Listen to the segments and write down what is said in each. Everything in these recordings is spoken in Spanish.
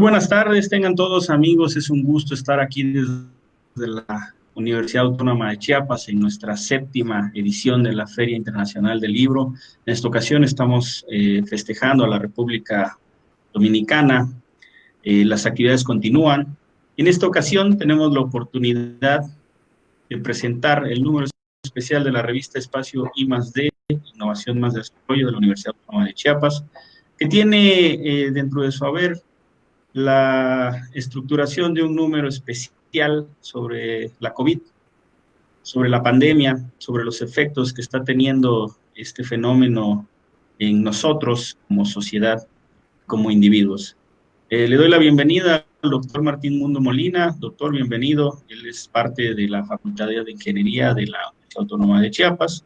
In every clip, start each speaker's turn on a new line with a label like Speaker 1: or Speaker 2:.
Speaker 1: buenas tardes, tengan todos amigos. Es un gusto estar aquí desde la Universidad Autónoma de Chiapas en nuestra séptima edición de la Feria Internacional del Libro. En esta ocasión estamos festejando a la República Dominicana. Las actividades continúan. En esta ocasión tenemos la oportunidad de presentar el número especial de la revista Espacio I+D, Innovación más Desarrollo de la Universidad Autónoma de Chiapas, que tiene dentro de su haber la estructuración de un número especial sobre la COVID, sobre la pandemia, sobre los efectos que está teniendo este fenómeno en nosotros como sociedad, como individuos. Le doy la bienvenida al doctor Martín Mundo Molina. Doctor, bienvenido. Él es parte de la Facultad de Ingeniería de la Universidad Autónoma de Chiapas.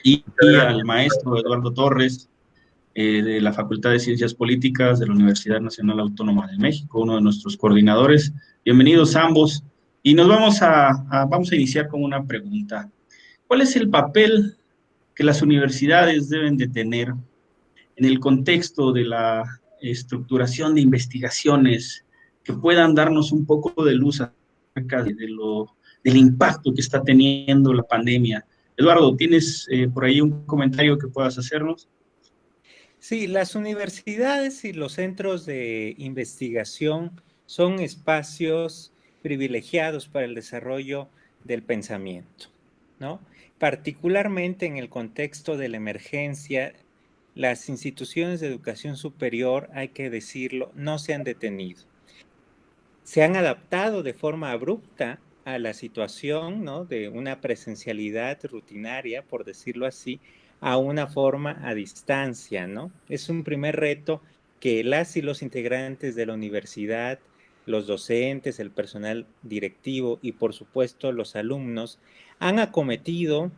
Speaker 1: Y al maestro Eduardo Torres, de la Facultad de Ciencias Políticas de la Universidad Nacional Autónoma de México, uno de nuestros coordinadores. Bienvenidos ambos. Y nos vamos a iniciar con una pregunta. ¿Cuál es el papel que las universidades deben de tener en el contexto de la estructuración de investigaciones que puedan darnos un poco de luz acerca del impacto que está teniendo la pandemia? Eduardo, ¿tienes por ahí un comentario que puedas hacernos?
Speaker 2: Sí, las universidades y los centros de investigación son espacios privilegiados para el desarrollo del pensamiento, ¿no? Particularmente en el contexto de la emergencia, las instituciones de educación superior, hay que decirlo, no se han detenido. Se han adaptado de forma abrupta a la situación, ¿no? De una presencialidad rutinaria, por decirlo así, a una forma a distancia, ¿no? Es un primer reto que las y los integrantes de la universidad, los docentes, el personal directivo y por supuesto los alumnos han acometido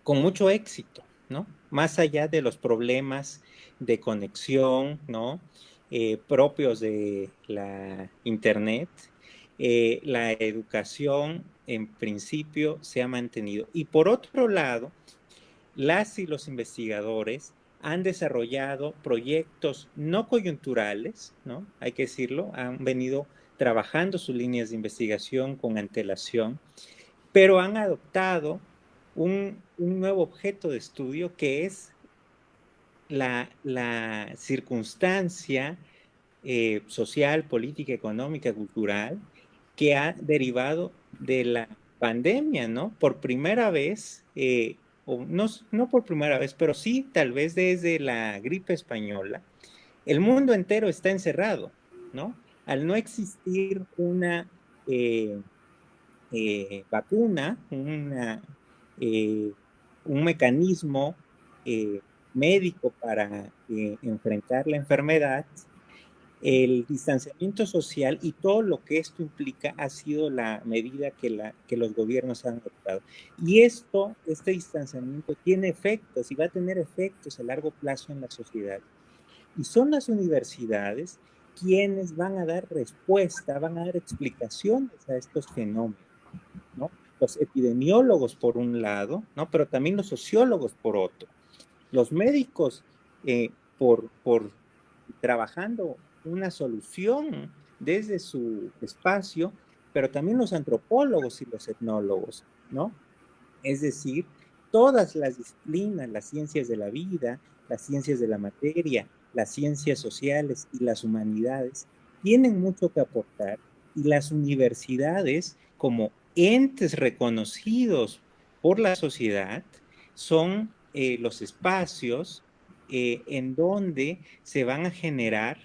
Speaker 2: con mucho éxito, ¿no? Más allá de los problemas de conexión, ¿no? Propios de la Internet, la educación en principio se ha mantenido. Y por otro lado, las y los investigadores han desarrollado proyectos no coyunturales, ¿no? Hay que decirlo, han venido trabajando sus líneas de investigación con antelación, pero han adoptado un nuevo objeto de estudio que es la circunstancia social, política, económica, cultural que ha derivado de la pandemia, ¿no? Por primera vez, o no por primera vez, pero sí tal vez desde la gripe española, el mundo entero está encerrado, ¿no? Al no existir una vacuna, eh, un mecanismo eh, médico para enfrentar la enfermedad, el distanciamiento social y todo lo que esto implica ha sido la medida que los gobiernos han adoptado. Y este distanciamiento tiene efectos y va a tener efectos a largo plazo en la sociedad. Y son las universidades quienes van a dar respuesta, van a dar explicaciones a estos fenómenos, ¿no? Los epidemiólogos por un lado, ¿no? Pero también los sociólogos por otro. Los médicos por trabajando una solución desde su espacio, pero también los antropólogos y los etnólogos, ¿no? Es decir, todas las disciplinas, las ciencias de la vida, las ciencias de la materia, las ciencias sociales y las humanidades, tienen mucho que aportar y las universidades, como entes reconocidos por la sociedad, son los espacios en donde se van a generar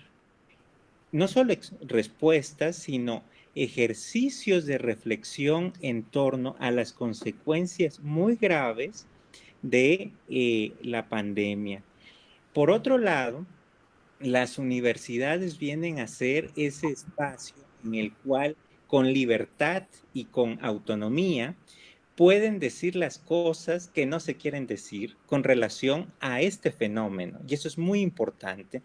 Speaker 2: no solo respuestas, sino ejercicios de reflexión en torno a las consecuencias muy graves de la pandemia. Por otro lado, las universidades vienen a ser ese espacio en el cual con libertad y con autonomía pueden decir las cosas que no se quieren decir con relación a este fenómeno. Y eso es muy importante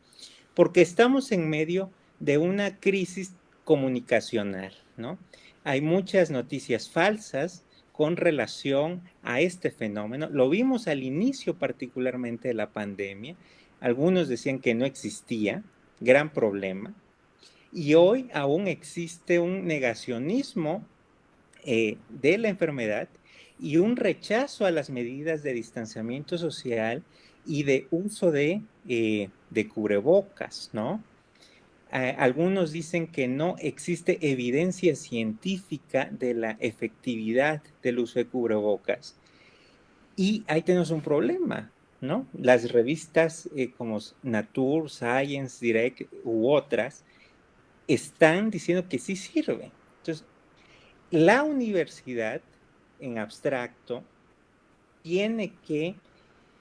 Speaker 2: porque estamos en medio de una crisis comunicacional, ¿no? Hay muchas noticias falsas con relación a este fenómeno. Lo vimos al inicio particularmente de la pandemia. Algunos decían que no existía, gran problema. Y hoy aún existe un negacionismo de la enfermedad y un rechazo a las medidas de distanciamiento social y de uso de cubrebocas, ¿no? Algunos dicen que no existe evidencia científica de la efectividad del uso de cubrebocas. Y ahí tenemos un problema, ¿no? Las revistas como Nature, Science, Direct u otras están diciendo que sí sirve. Entonces, la universidad en abstracto tiene que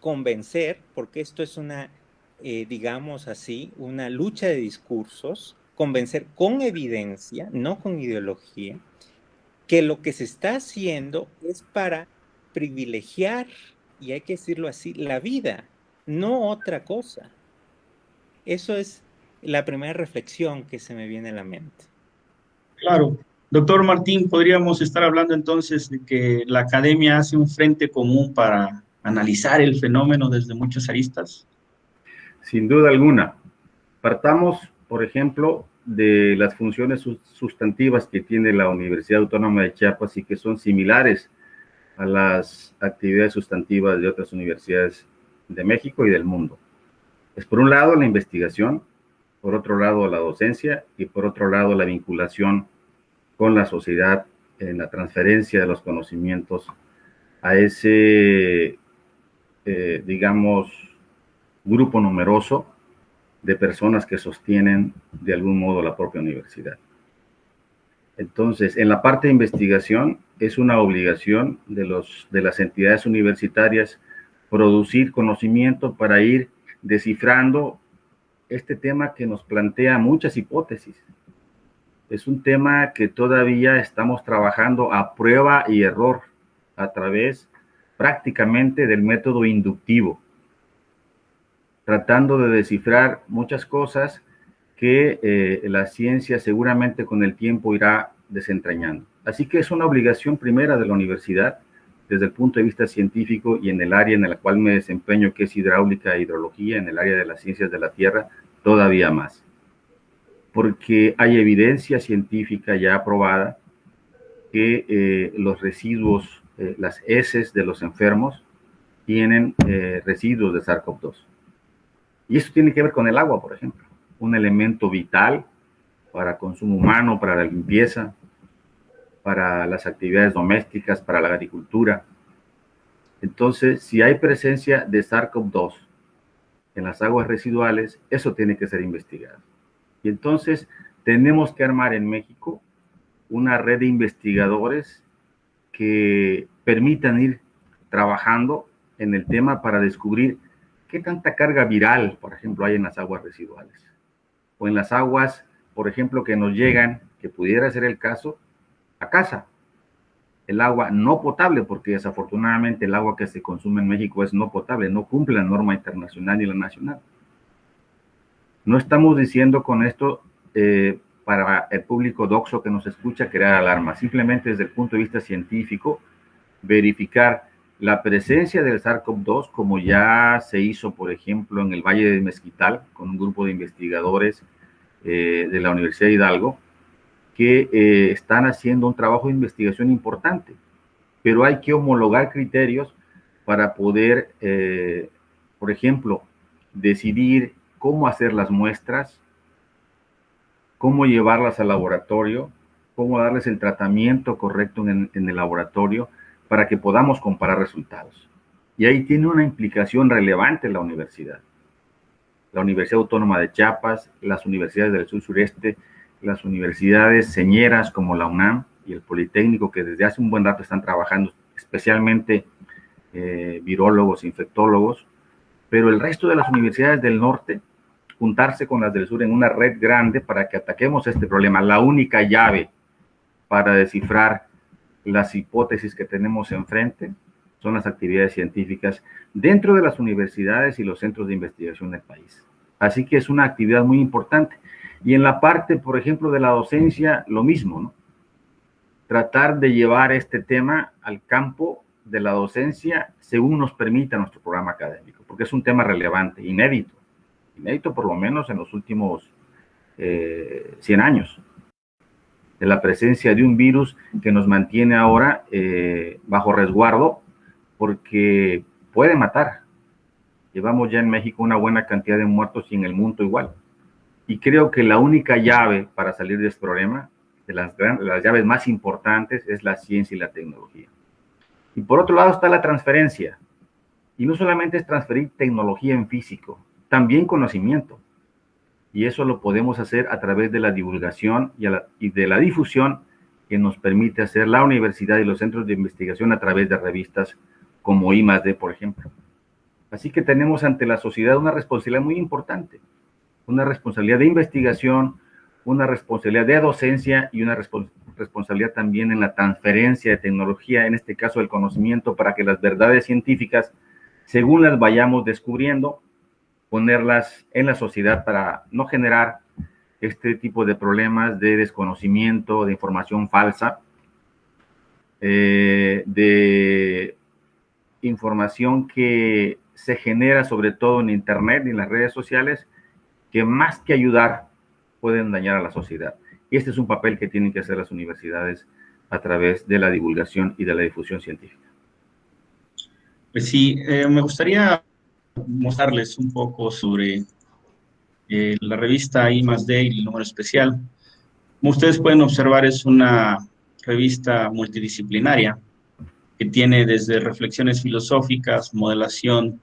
Speaker 2: convencer, porque esto es una, digamos así, una lucha de discursos, convencer con evidencia, no con ideología, que lo que se está haciendo es para privilegiar, y hay que decirlo así, la vida, no otra cosa. Eso es la primera reflexión que se me viene a la mente.
Speaker 1: Claro. Doctor Martín, podríamos estar hablando entonces de que la academia hace un frente común para analizar el fenómeno desde muchas aristas.
Speaker 3: Sin duda alguna. Partamos, por ejemplo, de las funciones sustantivas que tiene la Universidad Autónoma de Chiapas y que son similares a las actividades sustantivas de otras universidades de México y del mundo. Es por un lado la investigación, por otro lado la docencia y por otro lado la vinculación con la sociedad en la transferencia de los conocimientos a ese, digamos, grupo numeroso de personas que sostienen de algún modo la propia universidad. Entonces, en la parte de investigación es una obligación de las entidades universitarias producir conocimiento para ir descifrando este tema que nos plantea muchas hipótesis. Es un tema que todavía estamos trabajando a prueba y error a través prácticamente del método inductivo, tratando de descifrar muchas cosas que la ciencia seguramente con el tiempo irá desentrañando. Así que es una obligación primera de la universidad, desde el punto de vista científico y en el área en la cual me desempeño, que es hidráulica e hidrología, en el área de las ciencias de la tierra, todavía más. Porque hay evidencia científica ya aprobada que los residuos, las heces de los enfermos, tienen residuos de SARS-CoV-2. Y eso tiene que ver con el agua, por ejemplo, un elemento vital para consumo humano, para la limpieza, para las actividades domésticas, para la agricultura. Entonces, si hay presencia de SARS-CoV-2 en las aguas residuales, eso tiene que ser investigado. Y entonces tenemos que armar en México una red de investigadores que permitan ir trabajando en el tema para descubrir qué tanta carga viral, por ejemplo, hay en las aguas residuales. O en las aguas, por ejemplo, que nos llegan, que pudiera ser el caso, a casa. El agua no potable, porque desafortunadamente el agua que se consume en México es no potable, no cumple la norma internacional ni la nacional. No estamos diciendo con esto para el público doxo que nos escucha crear alarma, simplemente desde el punto de vista científico, verificar la presencia del SARS-CoV-2, como ya se hizo, por ejemplo, en el Valle de Mezquital, con un grupo de investigadores de la Universidad de Hidalgo, que están haciendo un trabajo de investigación importante, pero hay que homologar criterios para poder, por ejemplo, decidir cómo hacer las muestras, cómo llevarlas al laboratorio, cómo darles el tratamiento correcto en el laboratorio para que podamos comparar resultados. Y ahí tiene una implicación relevante la universidad. La Universidad Autónoma de Chiapas, las universidades del sur sureste, las universidades señeras como la UNAM y el Politécnico, que desde hace un buen rato están trabajando, especialmente virólogos, infectólogos, pero el resto de las universidades del norte, juntarse con las del sur en una red grande para que ataquemos este problema. La única llave para descifrar las hipótesis que tenemos enfrente son las actividades científicas dentro de las universidades y los centros de investigación del país. Así que es una actividad muy importante. Y en la parte, por ejemplo, de la docencia, lo mismo, ¿no? Tratar de llevar este tema al campo de la docencia según nos permita nuestro programa académico, porque es un tema relevante, inédito por lo menos en los últimos 100 años, de la presencia de un virus que nos mantiene ahora bajo resguardo porque puede matar. Llevamos ya en México una buena cantidad de muertos y en el mundo igual. Y creo que la única llave para salir de este problema, de las llaves más importantes, es la ciencia y la tecnología. Y por otro lado está la transferencia. Y no solamente es transferir tecnología en físico, también conocimiento. Y eso lo podemos hacer a través de la divulgación y de la difusión que nos permite hacer la universidad y los centros de investigación a través de revistas como I+D, por ejemplo. Así que tenemos ante la sociedad una responsabilidad muy importante, una responsabilidad de investigación, una responsabilidad de docencia y una responsabilidad también en la transferencia de tecnología, en este caso el conocimiento, para que las verdades científicas, según las vayamos descubriendo, ponerlas en la sociedad para no generar este tipo de problemas de desconocimiento, de información falsa, de información que se genera sobre todo en Internet y en las redes sociales, que más que ayudar pueden dañar a la sociedad. Y este es un papel que tienen que hacer las universidades a través de la divulgación y de la difusión científica.
Speaker 1: Pues sí, me gustaría mostrarles un poco sobre la revista I+D y el número especial. Como ustedes pueden observar, es una revista multidisciplinaria que tiene desde reflexiones filosóficas, modelación,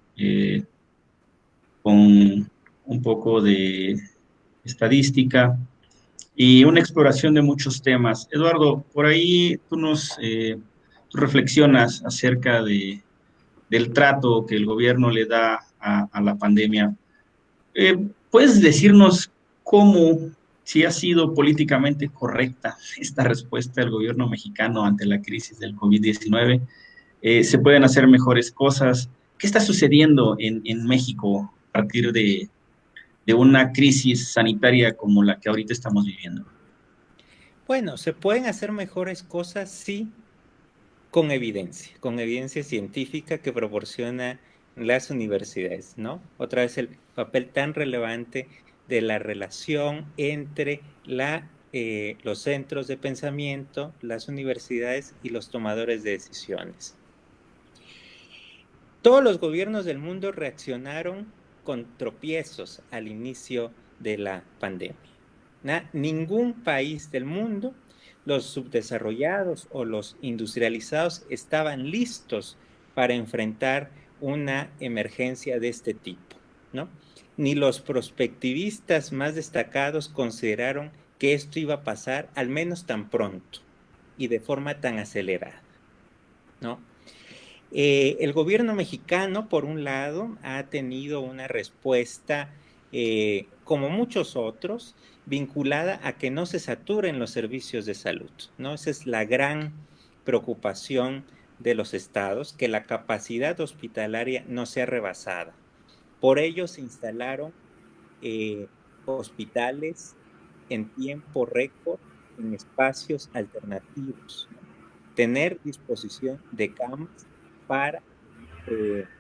Speaker 1: con un poco de estadística y una exploración de muchos temas. Eduardo, por ahí tú reflexionas acerca del trato que el gobierno le da a la pandemia. ¿Puedes decirnos cómo, si ha sido políticamente correcta esta respuesta del gobierno mexicano ante la crisis del COVID-19? ¿Se pueden hacer mejores cosas? ¿Qué está sucediendo en México a partir de una crisis sanitaria como la que ahorita estamos viviendo?
Speaker 2: Bueno, se pueden hacer mejores cosas, sí, con evidencia científica que proporciona las universidades, ¿no? Otra vez el papel tan relevante de la relación entre los centros de pensamiento, las universidades y los tomadores de decisiones. Todos los gobiernos del mundo reaccionaron con tropiezos al inicio de la pandemia. Ningún país del mundo, los subdesarrollados o los industrializados, estaban listos para enfrentar una emergencia de este tipo, ¿no? Ni los prospectivistas más destacados consideraron que esto iba a pasar al menos tan pronto y de forma tan acelerada, ¿no? El gobierno mexicano, por un lado, ha tenido una respuesta, como muchos otros, vinculada a que no se saturen los servicios de salud, ¿no? Esa es la gran preocupación de los estados, que la capacidad hospitalaria no sea rebasada. Por ello se instalaron hospitales en tiempo récord, en espacios alternativos, ¿no? Tener disposición de camas para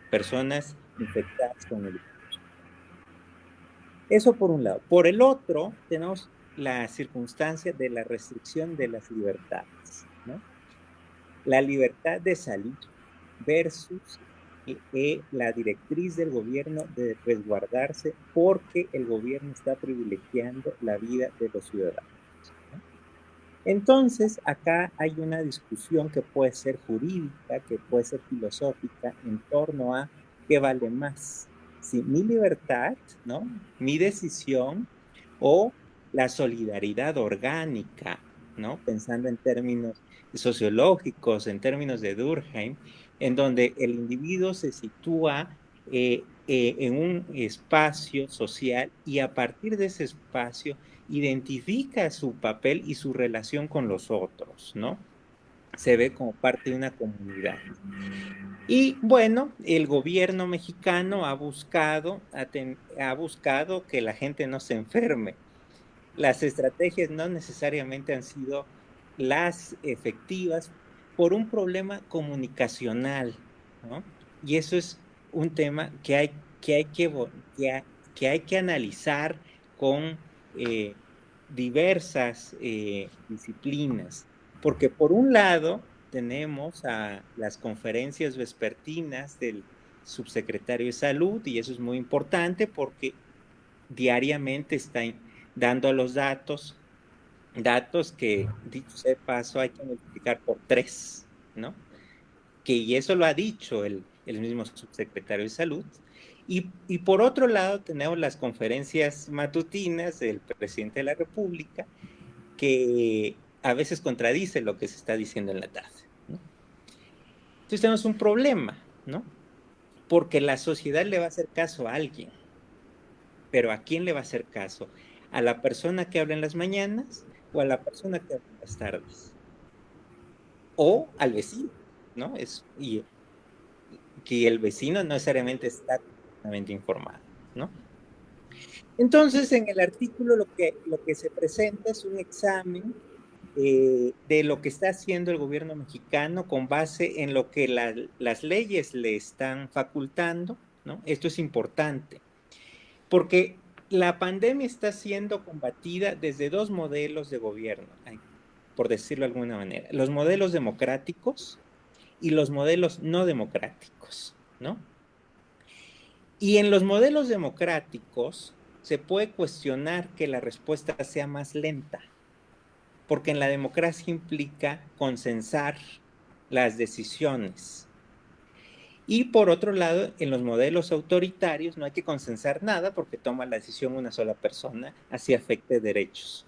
Speaker 2: personas infectadas con el virus. Eso por un lado. Por el otro, tenemos la circunstancia de la restricción de las libertades, ¿no? La libertad de salir versus la directriz del gobierno de resguardarse porque el gobierno está privilegiando la vida de los ciudadanos, ¿no? Entonces, acá hay una discusión que puede ser jurídica, que puede ser filosófica, en torno a qué vale más, si mi libertad, ¿no?, mi decisión, o la solidaridad orgánica, ¿no?, pensando en términos sociológicos, en términos de Durkheim, en donde el individuo se sitúa en un espacio social y a partir de ese espacio identifica su papel y su relación con los otros, ¿no? Se ve como parte de una comunidad. Y bueno, el gobierno mexicano ha buscado que la gente no se enferme. Las estrategias no necesariamente han sido las efectivas por un problema comunicacional, ¿no? Y eso es un tema que hay que analizar con diversas disciplinas, porque por un lado tenemos a las conferencias vespertinas del subsecretario de Salud, y eso es muy importante porque diariamente están dando los datos que, dicho sea de paso, hay que multiplicar por 3, ¿no? Y eso lo ha dicho el mismo subsecretario de Salud. Y por otro lado tenemos las conferencias matutinas del presidente de la República, que a veces contradice lo que se está diciendo en la tarde, ¿no? Entonces tenemos un problema, ¿no? Porque la sociedad le va a hacer caso a alguien, pero ¿a quién le va a hacer caso? ¿A la persona que habla en las mañanas o a la persona que habla en las tardes? O al vecino, ¿no? Y que el vecino no necesariamente está completamente informado, ¿no? Entonces, en el artículo lo que se presenta es un examen de lo que está haciendo el gobierno mexicano con base en lo que las leyes le están facultando, ¿no? Esto es importante, porque la pandemia está siendo combatida desde 2 modelos de gobierno, por decirlo de alguna manera: los modelos democráticos y los modelos no democráticos, ¿no? Y en los modelos democráticos se puede cuestionar que la respuesta sea más lenta, porque en la democracia implica consensar las decisiones. Y por otro lado, en los modelos autoritarios no hay que consensar nada porque toma la decisión una sola persona, así afecte derechos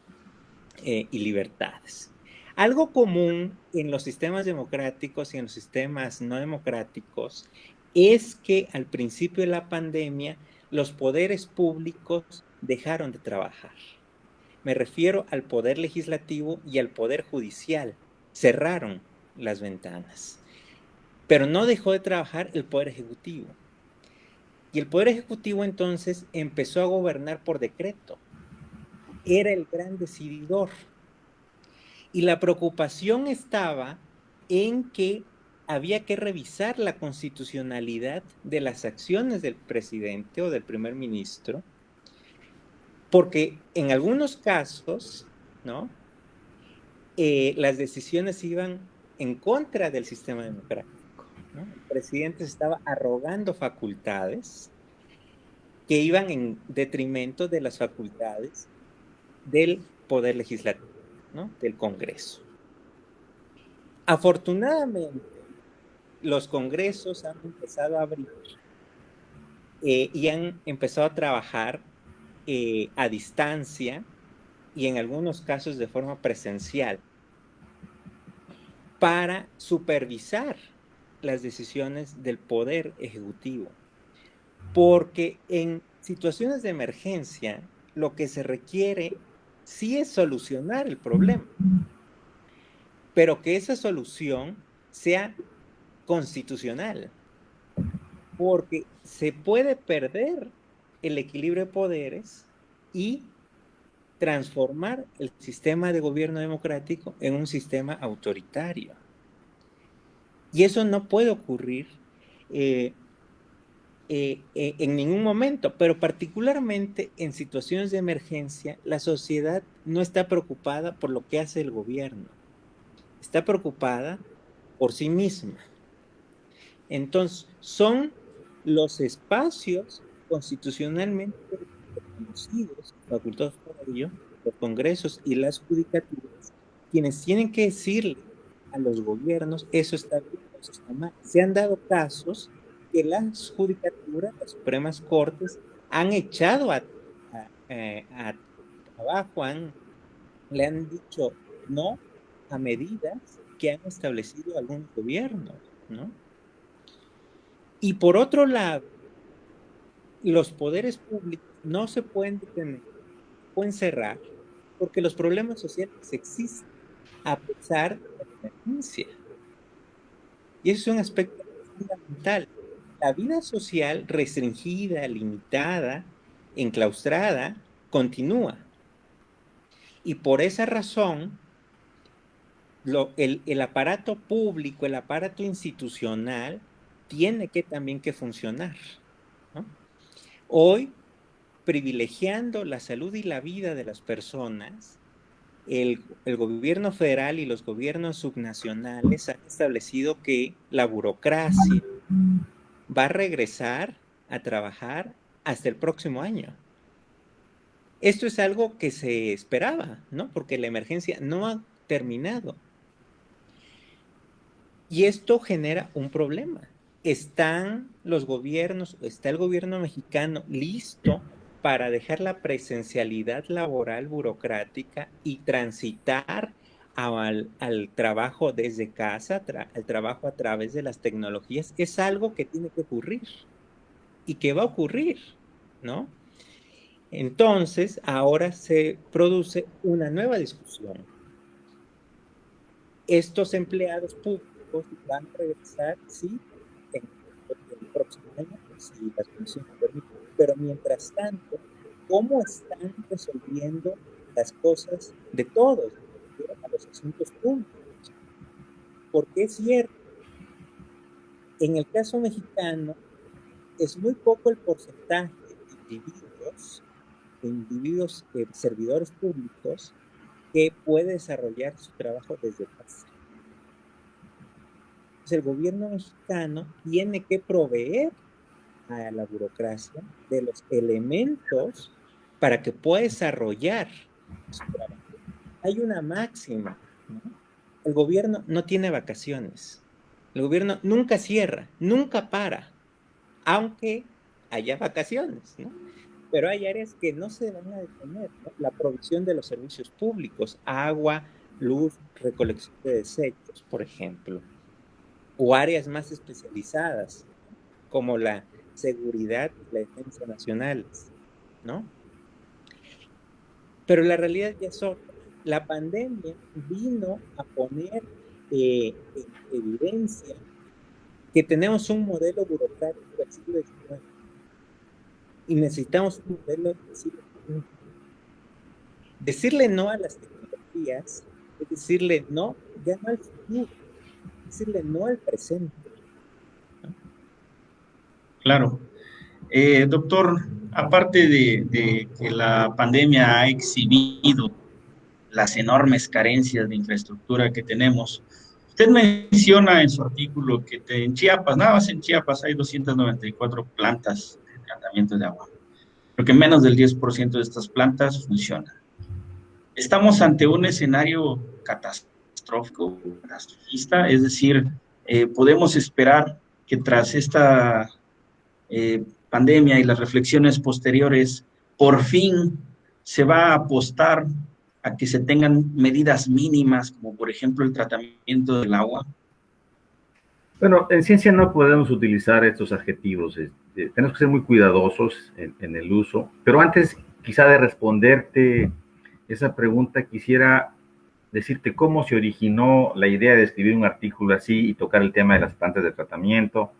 Speaker 2: y libertades. Algo común en los sistemas democráticos y en los sistemas no democráticos es que al principio de la pandemia los poderes públicos dejaron de trabajar. Me refiero al poder legislativo y al poder judicial. Cerraron las ventanas. Pero no dejó de trabajar el poder ejecutivo. Y el poder ejecutivo entonces empezó a gobernar por decreto. Era el gran decididor. Y la preocupación estaba en que había que revisar la constitucionalidad de las acciones del presidente o del primer ministro, porque en algunos casos, ¿no? Las decisiones iban en contra del sistema democrático, ¿no? El presidente se estaba arrogando facultades que iban en detrimento de las facultades del poder legislativo, ¿no? Del Congreso. Afortunadamente, los congresos han empezado a abrir y han empezado a trabajar a distancia y en algunos casos de forma presencial para supervisar las decisiones del poder ejecutivo. Porque en situaciones de emergencia lo que se requiere sí es solucionar el problema, pero que esa solución sea constitucional, porque se puede perder el equilibrio de poderes y transformar el sistema de gobierno democrático en un sistema autoritario. Y eso no puede ocurrir en ningún momento, pero particularmente en situaciones de emergencia, la sociedad no está preocupada por lo que hace el gobierno, está preocupada por sí misma. Entonces, son los espacios constitucionalmente reconocidos, facultados por ello, los congresos y las judicaturas, quienes tienen que decirle a los gobiernos: eso está bien, eso está mal. Se han dado casos que las judicaturas, las Supremas Cortes, han echado abajo, le han dicho no a medidas que han establecido algunos gobiernos, ¿no? Y por otro lado, los poderes públicos no se pueden detener, pueden cerrar, porque los problemas sociales existen a pesar de la emergencia. Y eso es un aspecto fundamental. La vida social restringida, limitada, enclaustrada, continúa. Y por esa razón, el aparato público, el aparato institucional, tiene que también que funcionar, ¿no? Hoy privilegiando la salud y la vida de las personas, el gobierno federal y los gobiernos subnacionales han establecido que la burocracia va a regresar a trabajar hasta el próximo año. Esto es algo que se esperaba, ¿no? Porque la emergencia no ha terminado. Y esto genera un problema. ¿Están los gobiernos, está el gobierno mexicano listo para dejar la presencialidad laboral burocrática y transitar al trabajo desde casa, al trabajo a través de las tecnologías? Es algo que tiene que ocurrir y que va a ocurrir, ¿no? Entonces, ahora se produce una nueva discusión. Estos empleados públicos van a regresar, sí, en el próximo año, si las condiciones lo permiten. Pero mientras tanto, ¿cómo están resolviendo las cosas de todos, a los asuntos públicos? Porque es cierto, en el caso mexicano, es muy poco el porcentaje de individuos servidores públicos que puede desarrollar su trabajo desde casa. Entonces, el gobierno mexicano tiene que proveer a la burocracia de los elementos para que pueda desarrollar su trabajo. Hay una máxima, ¿no? El gobierno no tiene vacaciones. El gobierno nunca cierra, nunca para, aunque haya vacaciones, ¿no? Pero hay áreas que no se van a detener, ¿no? La provisión de los servicios públicos, agua, luz, recolección de desechos, por ejemplo, o áreas más especializadas, como la seguridad y la defensa nacionales, ¿no? Pero la realidad ya es otra. La pandemia vino a poner en evidencia que tenemos un modelo burocrático del siglo XIX y necesitamos un modelo del siglo XXI. Decirle no a las tecnologías es decirle no, ya no al futuro, es decirle no al presente, ¿no?
Speaker 1: Claro. Doctor, aparte de que la pandemia ha exhibido las enormes carencias de infraestructura que tenemos, usted menciona en su artículo que en Chiapas, nada más en Chiapas, hay 294 plantas de tratamiento de agua, pero que menos del 10% de estas plantas funcionan. Estamos ante un escenario catastrófico, catastrofista, es decir, podemos esperar que tras esta pandemia y las reflexiones posteriores, por fin se va a apostar a que se tengan medidas mínimas, como por ejemplo el tratamiento del agua.
Speaker 3: Bueno, en ciencia no podemos utilizar estos adjetivos. Tenemos que ser muy cuidadosos en el uso. Pero antes, quizá de responderte esa pregunta, quisiera decirte cómo se originó la idea de escribir un artículo así y tocar el tema de las plantas de tratamiento,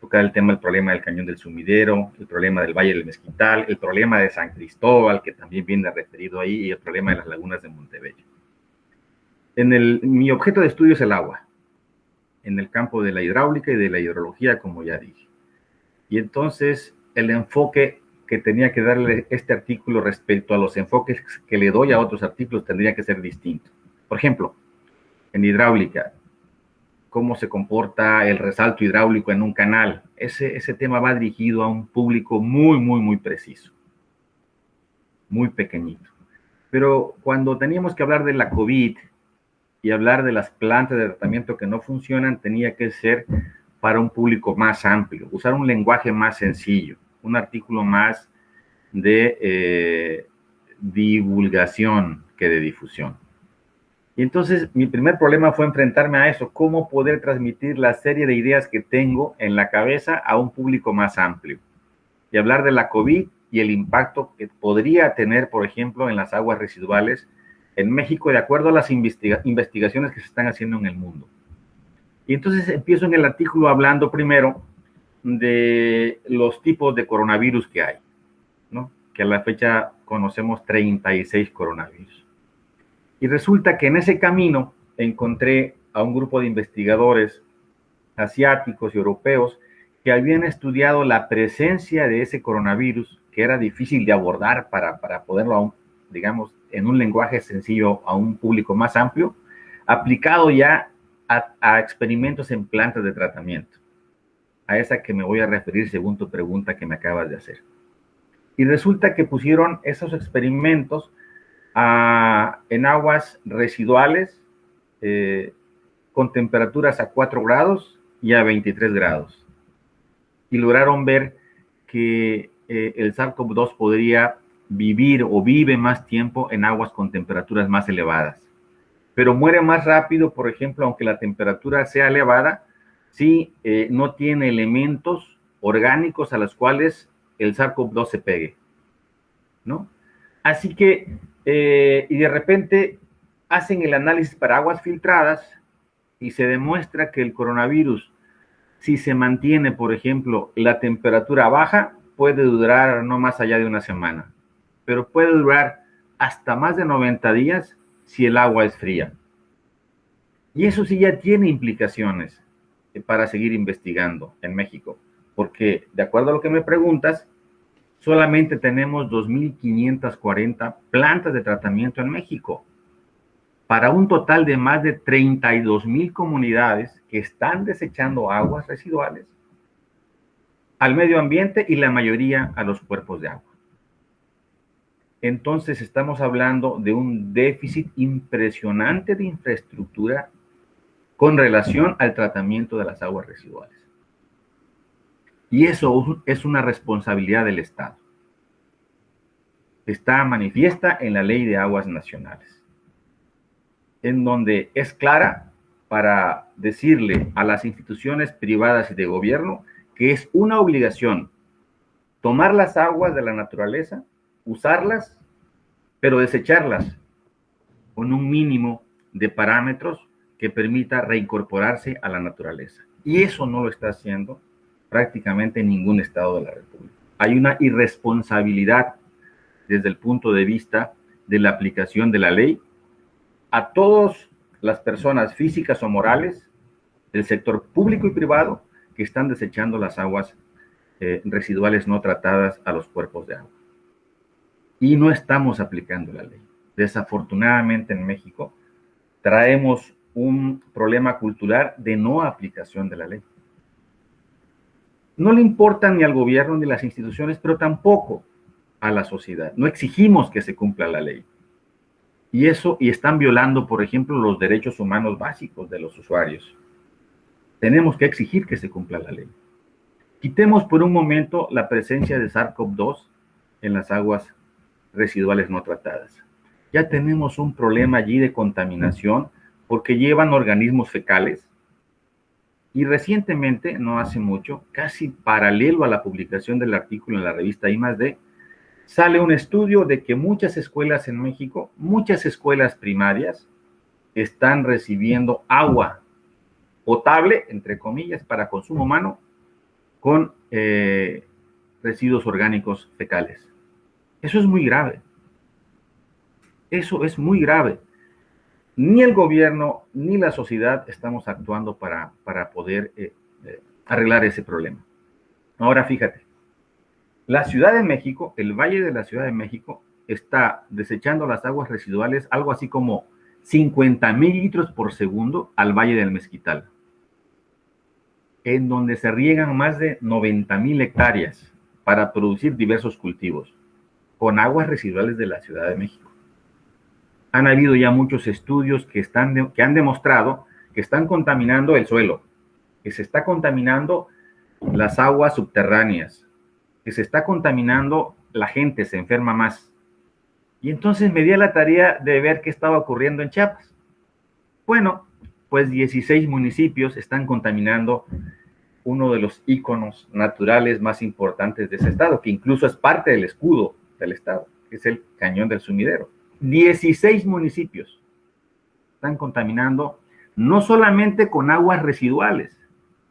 Speaker 3: tocar el tema del problema del Cañón del Sumidero, el problema del Valle del Mezquital, el problema de San Cristóbal, que también viene referido ahí, y el problema de las lagunas de Montebello. Mi objeto de estudio es el agua, en el campo de la hidráulica y de la hidrología, como ya dije. Y entonces el enfoque que tenía que darle este artículo respecto a los enfoques que le doy a otros artículos tendría que ser distinto. Por ejemplo, en hidráulica, cómo se comporta el resalto hidráulico en un canal. Ese tema va dirigido a un público muy preciso, muy pequeñito. Pero cuando teníamos que hablar de la COVID y hablar de las plantas de tratamiento que no funcionan, tenía que ser para un público más amplio, usar un lenguaje más sencillo, un artículo más de divulgación que de difusión. Y entonces mi primer problema fue enfrentarme a eso, cómo poder transmitir la serie de ideas que tengo en la cabeza a un público más amplio. Y hablar de la COVID y el impacto que podría tener, por ejemplo, en las aguas residuales en México, de acuerdo a las investigaciones que se están haciendo en el mundo. Y entonces empiezo en el artículo hablando primero de los tipos de coronavirus que hay, ¿no? Que a la fecha conocemos 36 coronavirus. Y resulta que en ese camino encontré a un grupo de investigadores asiáticos y europeos que habían estudiado la presencia de ese coronavirus que era difícil de abordar para poderlo, digamos, en un lenguaje sencillo a un público más amplio, aplicado ya a experimentos en plantas de tratamiento, a esa que me voy a referir según tu pregunta que me acabas de hacer. Y resulta que pusieron esos experimentos en aguas residuales con temperaturas a 4 grados y a 23 grados. Y lograron ver que el SARS-CoV-2 podría vivir o vive más tiempo en aguas con temperaturas más elevadas. Pero muere más rápido, por ejemplo, aunque la temperatura sea elevada, si no tiene elementos orgánicos a los cuales el SARS-CoV-2 se pegue, ¿no? Así que, y de repente hacen el análisis para aguas filtradas y se demuestra que el coronavirus, si se mantiene, por ejemplo, la temperatura baja, puede durar no más allá de una semana, pero puede durar hasta más de 90 días si el agua es fría. Y eso sí ya tiene implicaciones para seguir investigando en México, porque de acuerdo a lo que me preguntas, solamente tenemos 2.540 plantas de tratamiento en México, para un total de más de 32.000 comunidades que están desechando aguas residuales al medio ambiente y la mayoría a los cuerpos de agua. Entonces estamos hablando de un déficit impresionante de infraestructura con relación al tratamiento de las aguas residuales. Y eso es una responsabilidad del Estado. Está manifiesta en la Ley de Aguas Nacionales, en donde es clara para decirle a las instituciones privadas y de gobierno que es una obligación tomar las aguas de la naturaleza, usarlas, pero desecharlas con un mínimo de parámetros que permita reincorporarse a la naturaleza. Y eso no lo está haciendo prácticamente ningún estado de la República. Hay una irresponsabilidad desde el punto de vista de la aplicación de la ley a todas las personas físicas o morales del sector público y privado que están desechando las aguas residuales no tratadas a los cuerpos de agua. Y no estamos aplicando la ley. Desafortunadamente en México traemos un problema cultural de no aplicación de la ley. No le importan ni al gobierno ni a las instituciones, pero tampoco a la sociedad. No exigimos que se cumpla la ley. Y están violando, por ejemplo, los derechos humanos básicos de los usuarios. Tenemos que exigir que se cumpla la ley. Quitemos por un momento la presencia de SARS-CoV-2 en las aguas residuales no tratadas. Ya tenemos un problema allí de contaminación porque llevan organismos fecales. Y recientemente, no hace mucho, casi paralelo a la publicación del artículo en la revista I+D, sale un estudio de que muchas escuelas en México, muchas escuelas primarias, están recibiendo agua potable, entre comillas, para consumo humano, con residuos orgánicos fecales. Eso es muy grave. Eso es muy grave. Ni el gobierno ni la sociedad estamos actuando para poder arreglar ese problema. Ahora fíjate, la Ciudad de México, el Valle de la Ciudad de México, está desechando las aguas residuales algo así como 50,000 litros por segundo al Valle del Mezquital, en donde se riegan más de 90,000 hectáreas para producir diversos cultivos, con aguas residuales de la Ciudad de México. Han habido ya muchos estudios que han demostrado que están contaminando el suelo, que se está contaminando las aguas subterráneas, que se está contaminando, la gente se enferma más. Y entonces me di a la tarea de ver qué estaba ocurriendo en Chiapas. Bueno, pues 16 municipios están contaminando uno de los íconos naturales más importantes de ese estado, que incluso es parte del escudo del estado, que es el Cañón del Sumidero. 16 municipios están contaminando no solamente con aguas residuales,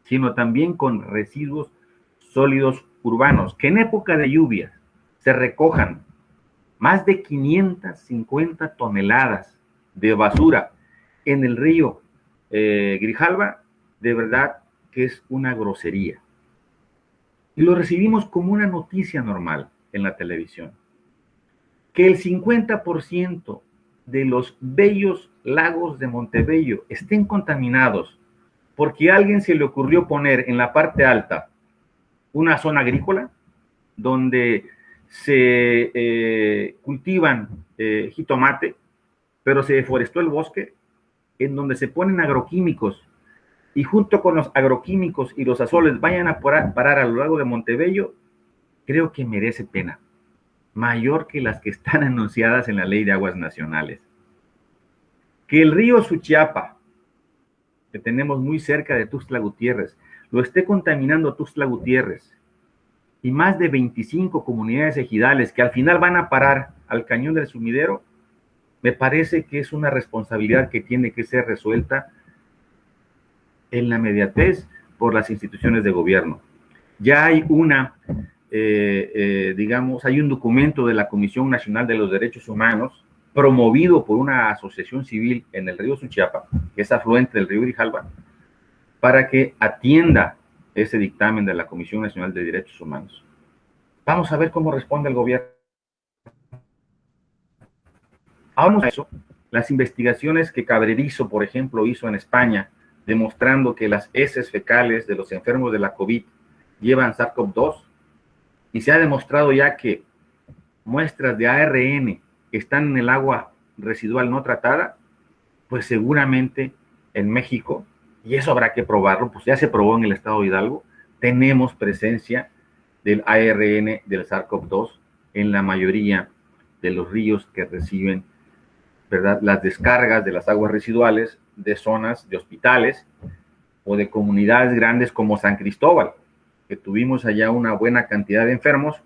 Speaker 3: sino también con residuos sólidos urbanos, que en época de lluvia se recojan más de 550 toneladas de basura en el río Grijalva. De verdad que es una grosería. Y lo recibimos como una noticia normal. en la televisión. Que el 50% de los bellos lagos de Montebello estén contaminados porque a alguien se le ocurrió poner en la parte alta una zona agrícola donde se cultivan jitomate, pero se deforestó el bosque, en donde se ponen agroquímicos, y junto con los agroquímicos y los azoles vayan a parar a lo largo de Montebello, creo que merece pena, mayor que las que están anunciadas en la Ley de Aguas Nacionales. Que el río Suchiapa, que tenemos muy cerca de Tuxtla Gutiérrez, lo esté contaminando Tuxtla Gutiérrez, y más de 25 comunidades ejidales que al final van a parar al cañón del sumidero, me parece que es una responsabilidad que tiene que ser resuelta en la inmediatez por las instituciones de gobierno. Ya hay hay un documento de la Comisión Nacional de los Derechos Humanos promovido por una asociación civil en el río Suchiapa, que es afluente del río Grijalva, para que atienda ese dictamen de la Comisión Nacional de Derechos Humanos. Vamos a ver cómo responde el gobierno. Ahora, eso, las investigaciones que Cabrerizo, por ejemplo, hizo en España, demostrando que las heces fecales de los enfermos de la COVID llevan SARS-CoV-2, y se ha demostrado ya que muestras de ARN están en el agua residual no tratada, pues seguramente en México, y eso habrá que probarlo, pues ya se probó en el estado de Hidalgo, tenemos presencia del ARN del SARS-CoV-2 en la mayoría de los ríos que reciben, ¿verdad?, las descargas de las aguas residuales de zonas de hospitales o de comunidades grandes como San Cristóbal, que tuvimos allá una buena cantidad de enfermos,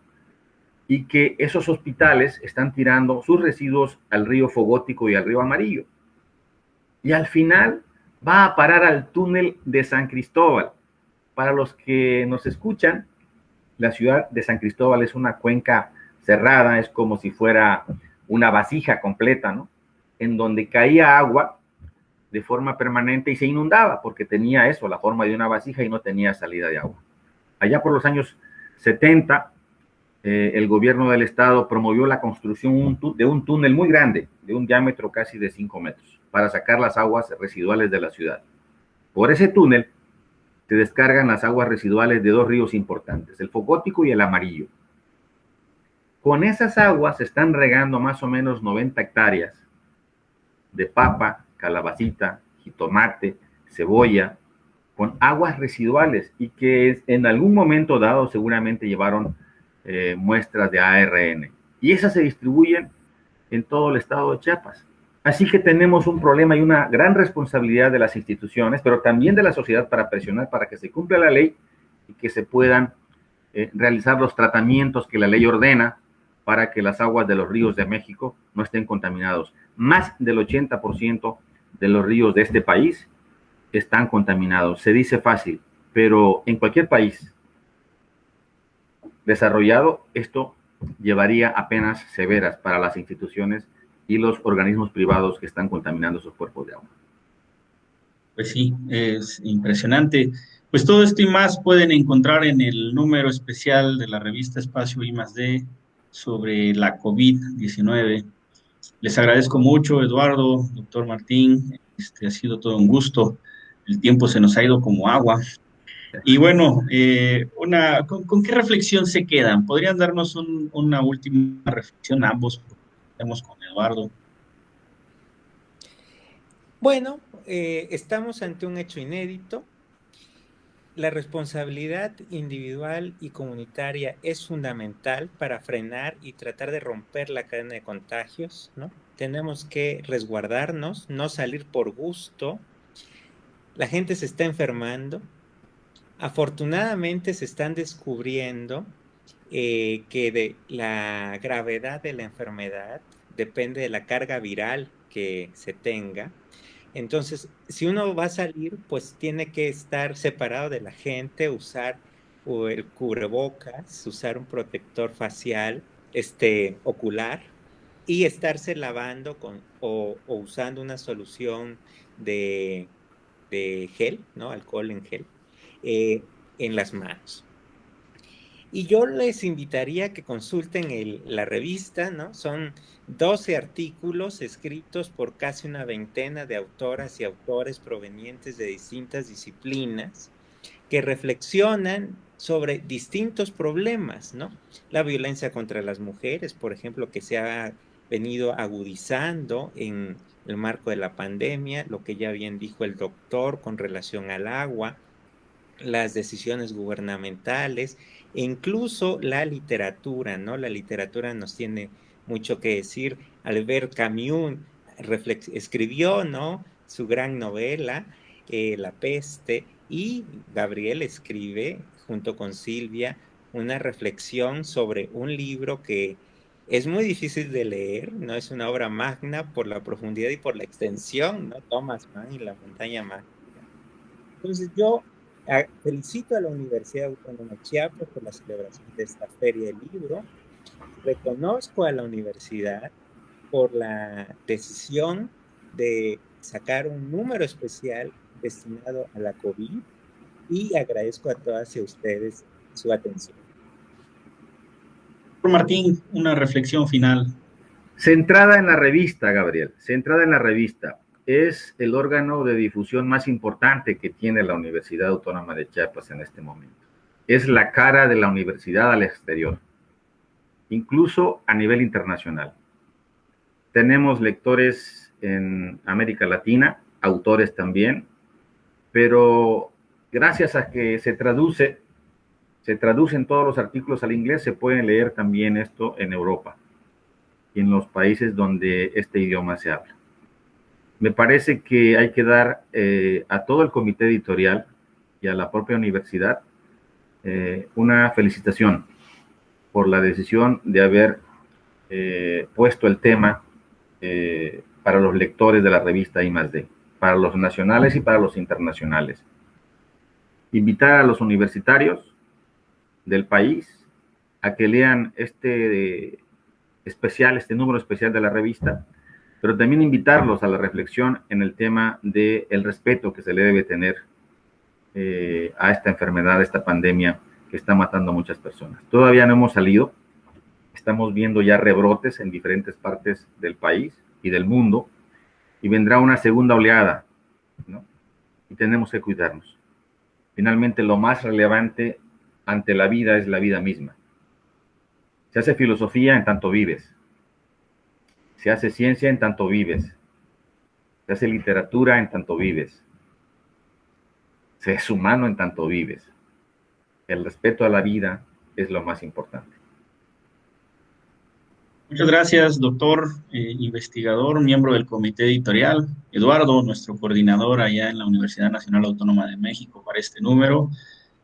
Speaker 3: y que esos hospitales están tirando sus residuos al río Fogótico y al río Amarillo. Y al final va a parar al túnel de San Cristóbal. Para los que nos escuchan, la ciudad de San Cristóbal es una cuenca cerrada, es como si fuera una vasija completa, ¿no?, en donde caía agua de forma permanente y se inundaba, porque tenía eso, la forma de una vasija, y no tenía salida de agua. Allá por los años 70, el gobierno del estado promovió la construcción de un túnel muy grande, de un diámetro casi de 5 metros, para sacar las aguas residuales de la ciudad. Por ese túnel se descargan las aguas residuales de dos ríos importantes, el Fogótico y el Amarillo. Con esas aguas se están regando más o menos 90 hectáreas de papa, calabacita, jitomate, cebolla, con aguas residuales, y que en algún momento dado seguramente llevaron muestras de ARN, y esas se distribuyen en todo el estado de Chiapas. Así que tenemos un problema y una gran responsabilidad de las instituciones, pero también de la sociedad, para presionar para que se cumpla la ley y que se puedan realizar los tratamientos que la ley ordena para que las aguas de los ríos de México no estén contaminados. Más del 80% de los ríos de este país están contaminados. Se dice fácil, pero en cualquier país desarrollado, esto llevaría a penas severas para las instituciones y los organismos privados que están contaminando esos cuerpos de agua.
Speaker 1: Pues sí, es impresionante. Pues todo esto y más pueden encontrar en el número especial de la revista Espacio I+D sobre la COVID-19. Les agradezco mucho, Eduardo, doctor Martín. Ha sido todo un gusto. El tiempo se nos ha ido como agua. Y bueno, ¿con qué reflexión se quedan? ¿Podrían darnos una última reflexión ambos? Estamos con Eduardo.
Speaker 2: Bueno, estamos ante un hecho inédito. La responsabilidad individual y comunitaria es fundamental para frenar y tratar de romper la cadena de contagios, ¿no? Tenemos que resguardarnos, no salir por gusto. La gente se está enfermando. Afortunadamente se están descubriendo que de la gravedad de la enfermedad depende de la carga viral que se tenga. Entonces, si uno va a salir, pues tiene que estar separado de la gente, usar el cubrebocas, usar un protector facial, ocular, y estarse lavando o usando una solución de gel, ¿no? Alcohol en gel, en las manos. Y yo les invitaría a que consulten la revista, ¿no? Son 12 artículos escritos por casi una veintena de autoras y autores provenientes de distintas disciplinas que reflexionan sobre distintos problemas, ¿no? La violencia contra las mujeres, por ejemplo, que se ha venido agudizando en el marco de la pandemia, lo que ya bien dijo el doctor con relación al agua, las decisiones gubernamentales e incluso la literatura, ¿no? La literatura nos tiene mucho que decir. Albert Camus escribió, ¿no? Su gran novela, La peste, y Gabriel escribe, junto con Silvia, una reflexión sobre un libro que es muy difícil de leer, ¿no? Es una obra magna por la profundidad y por la extensión, ¿no? Thomas Mann y la montaña mágica. Entonces yo felicito a la Universidad Autónoma de Chiapas por la celebración de esta feria del libro. Reconozco a la universidad por la decisión de sacar un número especial destinado a la COVID y agradezco a todas y a ustedes su atención.
Speaker 1: Martín, una reflexión final.
Speaker 3: Centrada en la revista, Gabriel, centrada en la revista. Es el órgano de difusión más importante que tiene la Universidad Autónoma de Chiapas en este momento. Es la cara de la universidad al exterior, incluso a nivel internacional. Tenemos lectores en América Latina, autores también, pero gracias a que se traducen todos los artículos al inglés, se pueden leer también esto en Europa y en los países donde este idioma se habla. Me parece que hay que dar a todo el comité editorial y a la propia universidad una felicitación por la decisión de haber puesto el tema para los lectores de la revista I+D, para los nacionales y para los internacionales. Invitar a los universitarios del país a que lean este número especial de la revista, pero también invitarlos a la reflexión en el tema del respeto que se le debe tener a esta enfermedad, a esta pandemia que está matando a muchas personas. Todavía no hemos salido, estamos viendo ya rebrotes en diferentes partes del país y del mundo, y vendrá una segunda oleada, ¿no? Y tenemos que cuidarnos. Finalmente, lo más relevante ante la vida es la vida misma. Se hace filosofía en tanto vives. Se hace ciencia en tanto vives. Se hace literatura en tanto vives. Se es humano en tanto vives. El respeto a la vida es lo más importante.
Speaker 1: Muchas gracias, doctor, investigador, miembro del comité editorial. Eduardo, nuestro coordinador allá en la Universidad Nacional Autónoma de México para este número.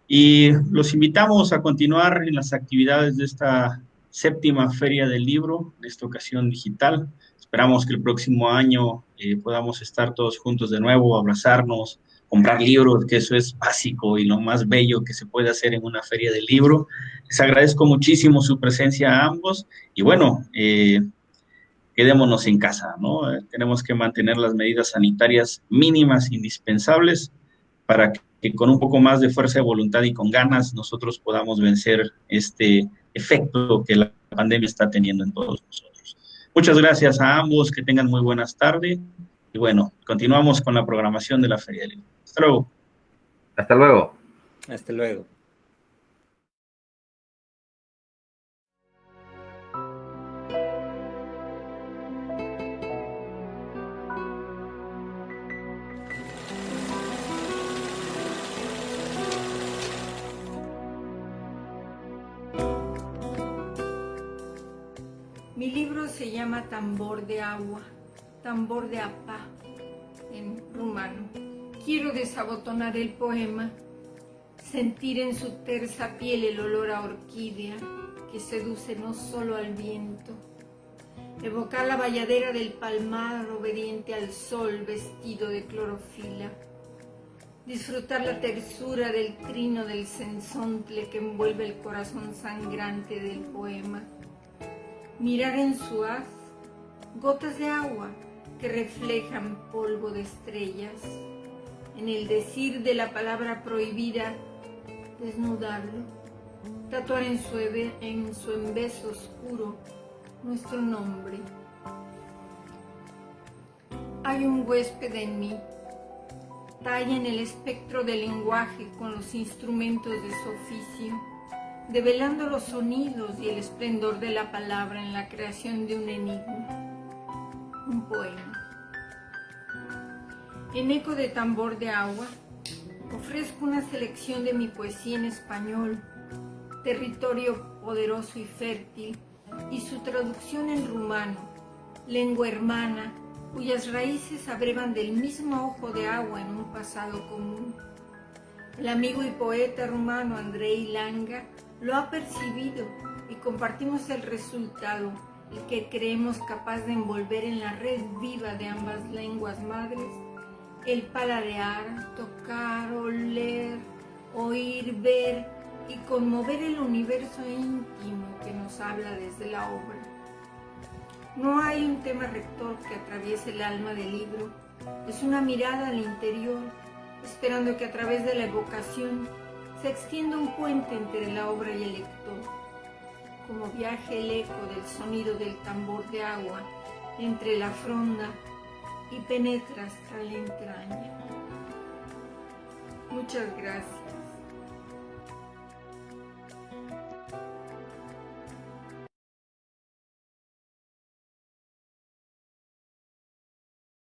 Speaker 1: Y los invitamos a continuar en las actividades de esta séptima Feria del Libro, en esta ocasión digital. Esperamos que el próximo año podamos estar todos juntos de nuevo, abrazarnos, comprar libros, que eso es básico y lo más bello que se puede hacer en una feria del libro. Les agradezco muchísimo su presencia a ambos y bueno, quedémonos en casa, ¿no? Tenemos que mantener las medidas sanitarias mínimas, indispensables, para que con un poco más de fuerza de voluntad y con ganas nosotros podamos vencer este efecto que la pandemia está teniendo en todos nosotros. Muchas gracias a ambos, que tengan muy buenas tardes y bueno, continuamos con la programación de la Feria del Libro. Hasta luego.
Speaker 3: Hasta luego.
Speaker 2: Hasta luego.
Speaker 4: Mi libro se llama Tambor de agua, tambor de apá, en rumano. Quiero desabotonar el poema, sentir en su tersa piel el olor a orquídea que seduce no solo al viento, evocar la valladera del palmar obediente al sol vestido de clorofila, disfrutar la tersura del trino del censontle que envuelve el corazón sangrante del poema, mirar en su haz gotas de agua que reflejan polvo de estrellas, en el decir de la palabra prohibida, desnudarlo, tatuar en su embeso oscuro nuestro nombre. Hay un huésped en mí, talla en el espectro del lenguaje con los instrumentos de su oficio, develando los sonidos y el esplendor de la palabra en la creación de un enigma, un poema. En eco de tambor de agua, ofrezco una selección de mi poesía en español, territorio poderoso y fértil, y su traducción en rumano, lengua hermana, cuyas raíces abrevan del mismo ojo de agua en un pasado común. El amigo y poeta rumano Andrei Langa lo ha percibido y compartimos el resultado, el que creemos capaz de envolver en la red viva de ambas lenguas madres, el paladear, tocar, oler, oír, ver y conmover el universo íntimo que nos habla desde la obra. No hay un tema rector que atraviese el alma del libro, es una mirada al interior, esperando que a través de la evocación se extienda un puente entre la obra y el lector, como viaje el eco del sonido del tambor de agua entre la fronda y penetra hasta la entraña. Muchas gracias.